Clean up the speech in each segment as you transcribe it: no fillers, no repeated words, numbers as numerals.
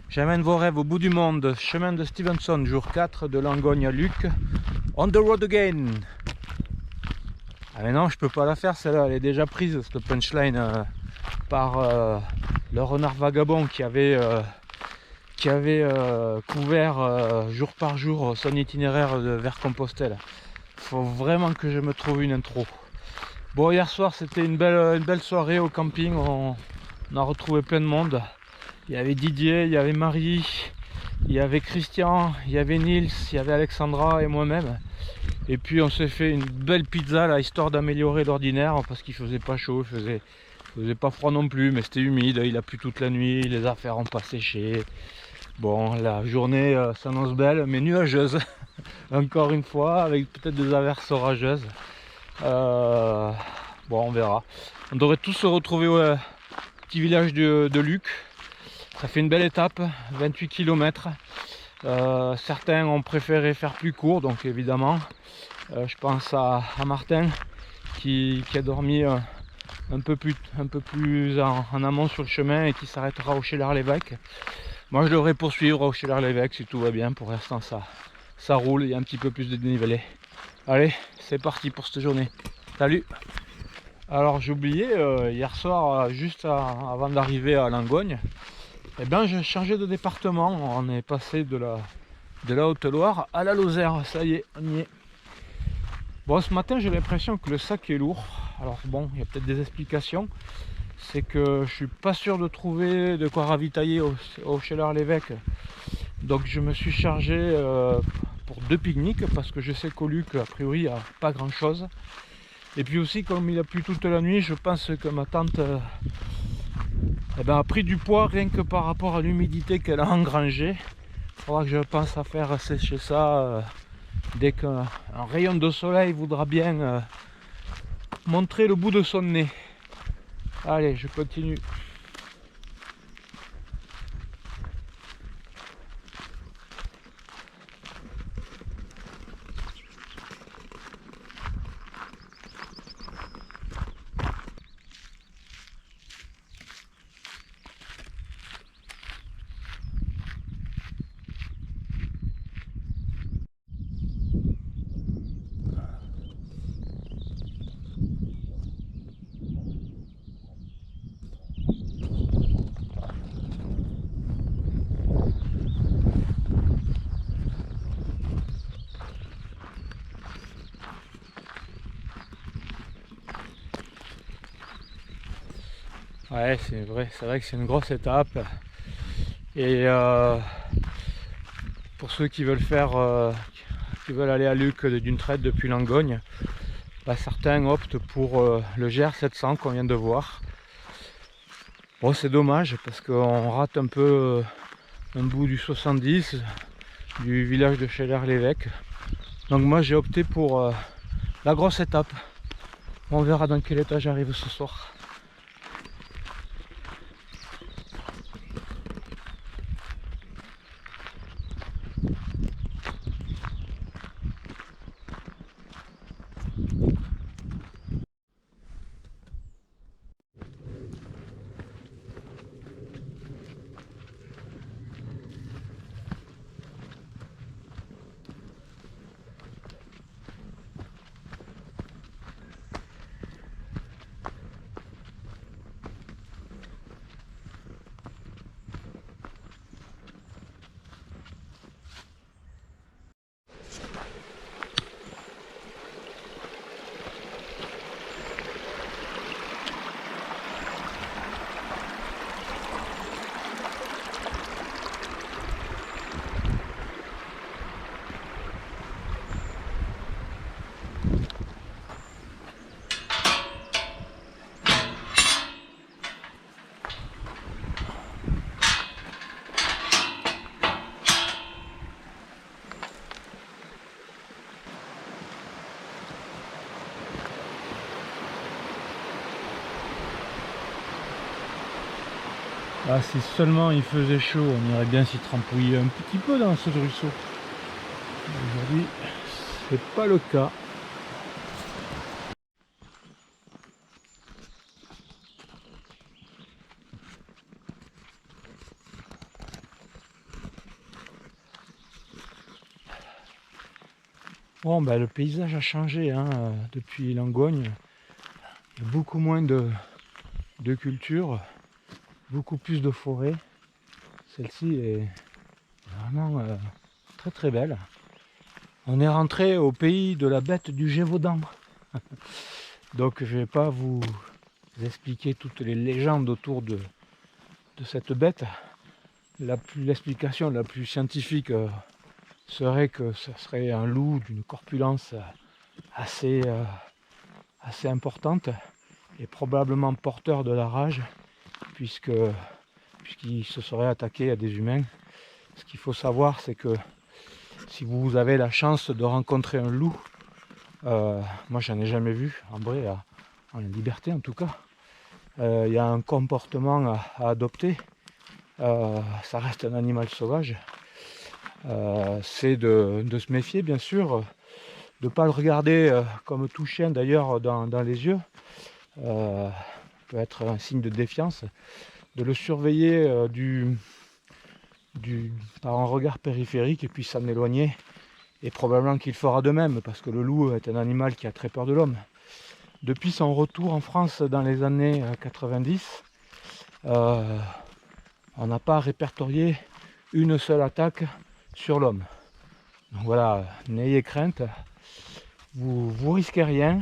J'amène vos rêves au bout du monde. Chemin de Stevenson, jour 4 de Langogne à Luc. On the road again. Ah mais non, je peux pas la faire celle-là, elle est déjà prise, cette punchline, par le renard vagabond qui avait couvert jour par jour son itinéraire vers Compostelle. Faut vraiment que je me trouve une intro. Bon, hier soir c'était une belle soirée au camping, on a retrouvé plein de monde. Il y avait Didier, il y avait Marie, il y avait Christian, il y avait Nils, il y avait Alexandra et moi-même. Et puis on s'est fait une belle pizza là, histoire d'améliorer l'ordinaire, parce qu'il faisait pas chaud, il faisait pas froid non plus, mais c'était humide, il a plu toute la nuit, les affaires ont pas séché. Bon, la journée s'annonce belle mais nuageuse. Encore une fois, avec peut-être des averses orageuses. Bon, on verra. On devrait tous se retrouver au petit village de Luc. Ça fait une belle étape, 28 km. Certains ont préféré faire plus court, donc évidemment. Je pense à Martin qui a dormi un peu plus en amont sur le chemin et qui s'arrêtera au Chélar-l'Évêque. Moi je devrais poursuivre au Chélar-l'Évêque si tout va bien. Pour l'instant ça roule, il y a un petit peu plus de dénivelé. Allez, c'est parti pour cette journée. Salut! Alors j'ai oublié, hier soir, juste avant d'arriver à Langogne, eh ben, j'ai changé de département. On est passé de la Haute-Loire à la Lozère. Ça y est, on y est. Bon, ce matin j'ai l'impression que le sac est lourd. Alors bon, il y a peut-être des explications. C'est que je suis pas sûr de trouver de quoi ravitailler au Chélar-l'Évêque. Donc je me suis chargé pour 2 pique-niques, parce que je sais qu'au Luc, a priori, il n'y a pas grand chose. Et puis aussi, comme il a plu toute la nuit, je pense que ma tante eh ben, a pris du poids rien que par rapport à l'humidité qu'elle a engrangée. Il faudra que je pense à faire sécher ça dès qu'un rayon de soleil voudra bien montrer le bout de son nez. Allez, je continue. Ouais, c'est vrai que c'est une grosse étape. Et pour ceux qui veulent qui veulent aller à Luc d'une traite depuis Langogne, bah, certains optent pour le GR700 qu'on vient de voir. Bon, c'est dommage parce qu'on rate un peu un bout du 70 du village de Chélar-l'Évêque. Donc moi j'ai opté pour la grosse étape. On verra dans quel état j'arrive ce soir. Ah, si seulement il faisait chaud, on irait bien s'y trempouiller un petit peu dans ce ruisseau. Aujourd'hui, c'est pas le cas. Bon, ben, le paysage a changé hein, depuis Langogne. Il y a beaucoup moins de culture, beaucoup plus de forêt. Celle-ci est vraiment très très belle. On est rentré au pays de la bête du Gévaudan. Donc je ne vais pas vous expliquer toutes les légendes autour de cette bête. L'explication la plus scientifique serait que ce serait un loup d'une corpulence assez importante et probablement porteur de la rage puisqu'il se serait attaqué à des humains. Ce qu'il faut savoir, c'est que si vous avez la chance de rencontrer un loup, moi j'en ai jamais vu en vrai, en liberté en tout cas, il y a un comportement à adopter. Ça reste un animal sauvage. C'est de se méfier bien sûr, de ne pas le regarder comme tout chien d'ailleurs dans les yeux. Peut être un signe de défiance, de le surveiller par un regard périphérique et puis s'en éloigner. Et probablement qu'il fera de même parce que le loup est un animal qui a très peur de l'homme. Depuis son retour en France dans les années 90, on n'a pas répertorié une seule attaque sur l'homme. Donc voilà, n'ayez crainte, vous risquez rien.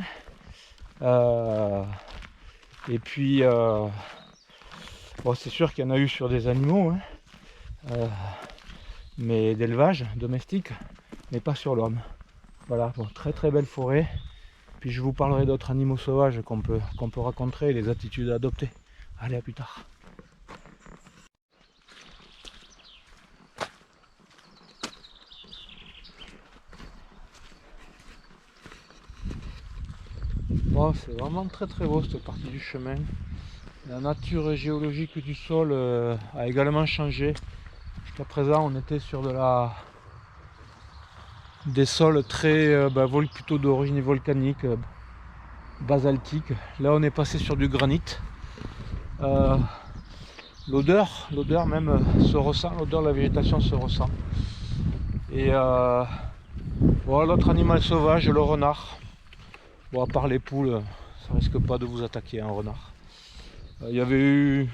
Et puis, bon, c'est sûr qu'il y en a eu sur des animaux, hein, mais d'élevage domestique, mais pas sur l'homme. Voilà, bon, très très belle forêt. Puis je vous parlerai d'autres animaux sauvages qu'on peut rencontrer et les attitudes à adopter. Allez, à plus tard. Bon, c'est vraiment très très beau cette partie du chemin. La nature géologique du sol a également changé. Jusqu'à présent, on était sur des sols très plutôt d'origine volcanique, basaltique. Là, on est passé sur du granit. L'odeur même se ressent, l'odeur de la végétation se ressent. Et voilà l'autre animal sauvage, le renard. Bon, à part les poules, ça risque pas de vous attaquer un renard. Il y avait eu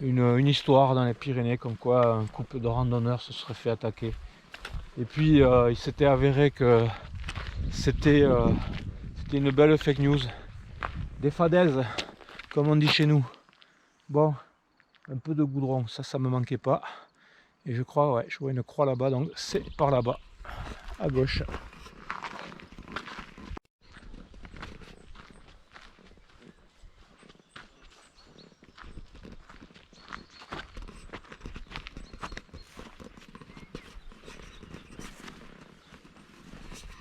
une histoire dans les Pyrénées comme quoi un couple de randonneurs se serait fait attaquer. Et puis il s'était avéré que c'était une belle fake news. Des fadaises, comme on dit chez nous. Bon, un peu de goudron, ça me manquait pas. Et je crois, ouais, je vois une croix là-bas, donc c'est par là-bas, à gauche.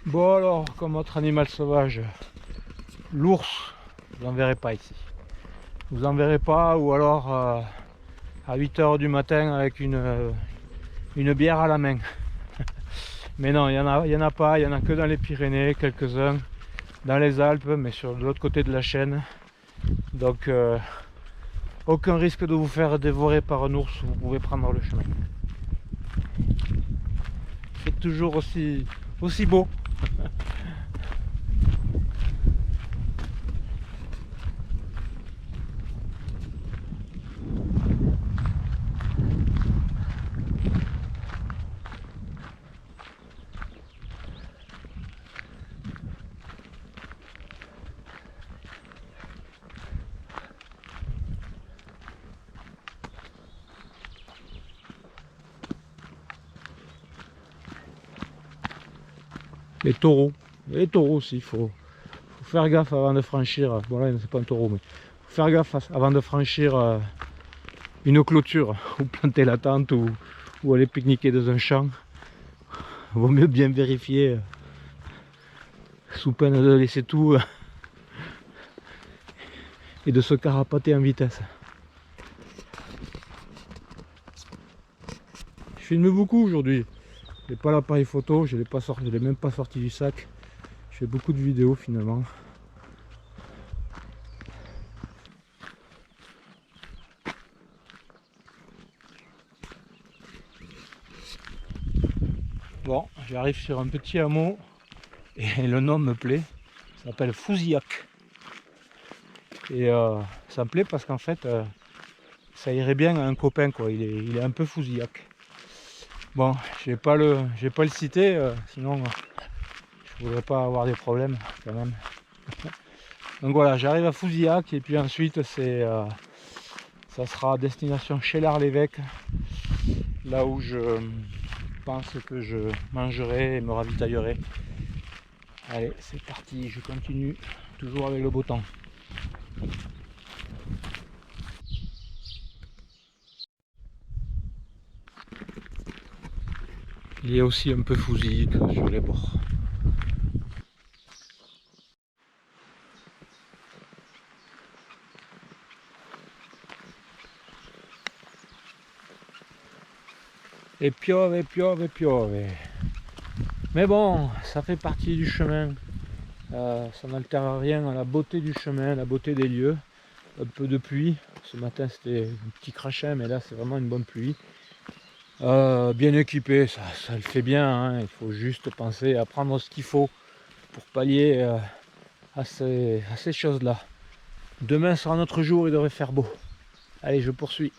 Bon alors, comme autre animal sauvage, l'ours, vous n'en verrez pas ici. Vous n'en verrez pas, ou alors à 8 h du matin avec une bière à la main. Mais non, il y en a pas, il y en a que dans les Pyrénées, quelques-uns, dans les Alpes, mais sur l'autre côté de la chaîne. Donc aucun risque de vous faire dévorer par un ours, vous pouvez prendre le chemin. C'est toujours aussi beau. Les taureaux aussi, il faut faire gaffe avant de franchir. Bon là c'est pas un taureau, mais faut faire gaffe avant de franchir une clôture ou planter la tente ou aller pique-niquer dans un champ. Il vaut mieux bien vérifier sous peine de laisser tout et de se carapater en vitesse. Je filme beaucoup aujourd'hui. Je n'ai pas l'appareil photo, je ne l'ai même pas sorti du sac. Je fais beaucoup de vidéos finalement. Bon, j'arrive sur un petit hameau et le nom me plaît. Ça s'appelle Fouzillac. Et ça me plaît parce qu'en fait, ça irait bien à un copain, quoi. Il est un peu Fouzillac. Bon, je vais pas le citer, sinon je voudrais pas avoir des problèmes quand même. Donc voilà, j'arrive à Fouzillac et puis ensuite ça sera destination Cheylard-l'Évêque, là où je pense que je mangerai et me ravitaillerai. Allez, c'est parti, je continue, toujours avec le beau temps. Il y a aussi un peu Fouzillac sur les bords. Et piove, et piove, et piove. Mais bon, ça fait partie du chemin. Ça n'altère rien à la beauté du chemin, la beauté des lieux. Un peu de pluie. Ce matin c'était un petit crachin, mais là c'est vraiment une bonne pluie. Bien équipé, ça le fait bien. Hein. Il faut juste penser à prendre ce qu'il faut pour pallier à ces choses-là. Demain sera notre jour, il devrait faire beau. Allez, je poursuis.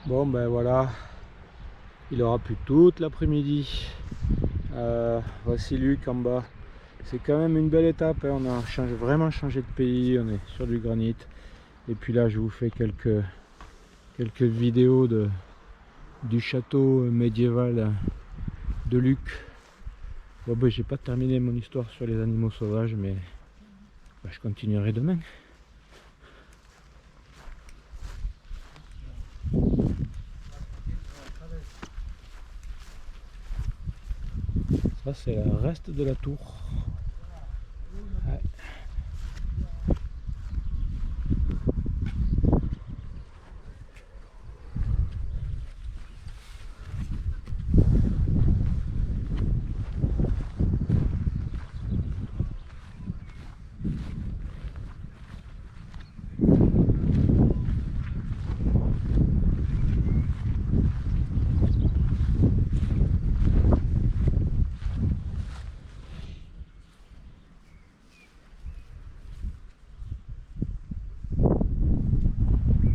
Bon ben voilà, il aura plu toute l'après-midi. Voici Luc en bas. C'est quand même une belle étape, hein. On a vraiment changé de pays, on est sur du granit. Et puis là je vous fais quelques vidéos du château médiéval de Luc. Bon ben j'ai pas terminé mon histoire sur les animaux sauvages, mais je continuerai demain. Ça c'est le reste de la tour.